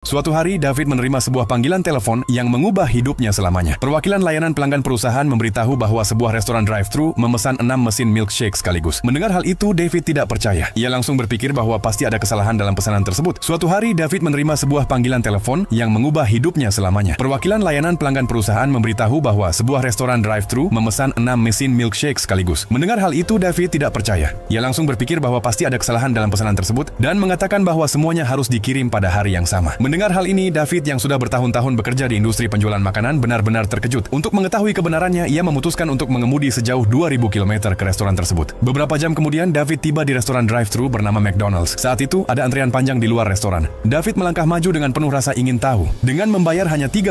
Suatu hari, David menerima sebuah panggilan telepon yang mengubah hidupnya selamanya. Perwakilan layanan pelanggan perusahaan memberitahu bahwa sebuah restoran drive-thru memesan 6 mesin milkshake sekaligus. Mendengar hal itu, David tidak percaya. Ia langsung berpikir bahwa pasti ada kesalahan dalam pesanan tersebut. Suatu hari, David menerima sebuah panggilan telepon yang mengubah hidupnya selamanya. Perwakilan layanan pelanggan perusahaan memberitahu bahwa sebuah restoran drive-thru memesan 6 mesin milkshake sekaligus. Mendengar hal itu, David tidak percaya. Ia langsung berpikir bahwa pasti ada kesalahan dalam pesanan tersebut dan mengatakan bahwa semuanya harus dikirim pada hari yang sama. Mendengar hal ini, David yang sudah bertahun-tahun bekerja di industri penjualan makanan benar-benar terkejut. Untuk mengetahui kebenarannya, ia memutuskan untuk mengemudi sejauh 2000 km ke restoran tersebut. Beberapa jam kemudian, David tiba di restoran drive-thru bernama McDonald's. Saat itu, ada antrian panjang di luar restoran. David melangkah maju dengan penuh rasa ingin tahu. Dengan membayar hanya $30,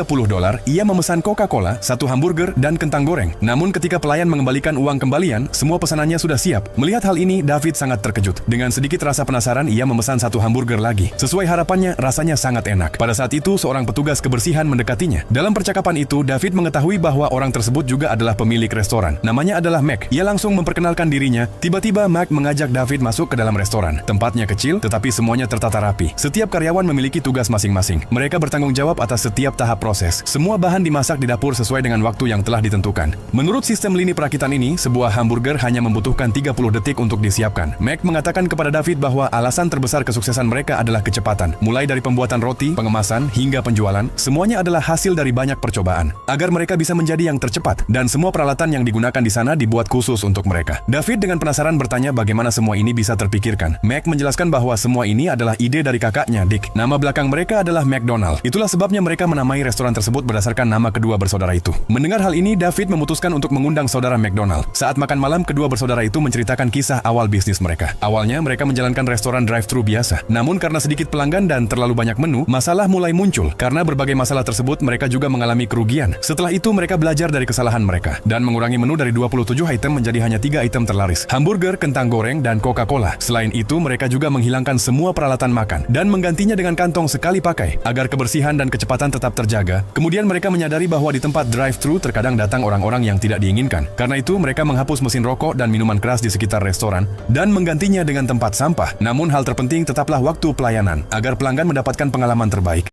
ia memesan Coca-Cola, 1 hamburger, dan kentang goreng. Namun ketika pelayan mengembalikan uang kembalian, semua pesanannya sudah siap. Melihat hal ini, David sangat terkejut. Dengan sedikit rasa penasaran, ia memesan 1 hamburger lagi. Sesuai harapannya, rasanya sangat enak. Pada saat itu, seorang petugas kebersihan mendekatinya. Dalam percakapan itu, David mengetahui bahwa orang tersebut juga adalah pemilik restoran. Namanya adalah Mac. Ia langsung memperkenalkan dirinya. Tiba-tiba, Mac mengajak David masuk ke dalam restoran. Tempatnya kecil, tetapi semuanya tertata rapi. Setiap karyawan memiliki tugas masing-masing. Mereka bertanggung jawab atas setiap tahap proses. Semua bahan dimasak di dapur sesuai dengan waktu yang telah ditentukan. Menurut sistem lini perakitan ini, sebuah hamburger hanya membutuhkan 30 detik untuk disiapkan. Mac mengatakan kepada David bahwa alasan terbesar kesuksesan mereka adalah kecepatan. Mulai dari pembuatan roti, pengemasan, hingga penjualan, semuanya adalah hasil dari banyak percobaan. Agar mereka bisa menjadi yang tercepat, dan semua peralatan yang digunakan di sana dibuat khusus untuk mereka. David dengan penasaran bertanya bagaimana semua ini bisa terpikirkan. Mac menjelaskan bahwa semua ini adalah ide dari kakaknya, Dick. Nama belakang mereka adalah McDonald. Itulah sebabnya mereka menamai restoran tersebut berdasarkan nama kedua bersaudara itu. Mendengar hal ini, David memutuskan untuk mengundang saudara McDonald. Saat makan malam, kedua bersaudara itu menceritakan kisah awal bisnis mereka. Awalnya, mereka menjalankan restoran drive-thru biasa. Namun karena sedikit pelanggan dan terlalu banyak menu, masalah mulai muncul. Karena berbagai masalah tersebut, mereka juga mengalami kerugian. Setelah itu, mereka belajar dari kesalahan mereka dan mengurangi menu dari 27 item menjadi hanya 3 item terlaris: hamburger, kentang goreng, dan Coca-Cola. Selain itu, mereka juga menghilangkan semua peralatan makan dan menggantinya dengan kantong sekali pakai agar kebersihan dan kecepatan tetap terjaga. Kemudian mereka menyadari bahwa di tempat drive-thru terkadang datang orang-orang yang tidak diinginkan. Karena itu, mereka menghapus mesin rokok dan minuman keras di sekitar restoran dan menggantinya dengan tempat sampah. Namun hal terpenting tetaplah waktu pelayanan agar pelanggan mendapatkan pengalaman terbaik.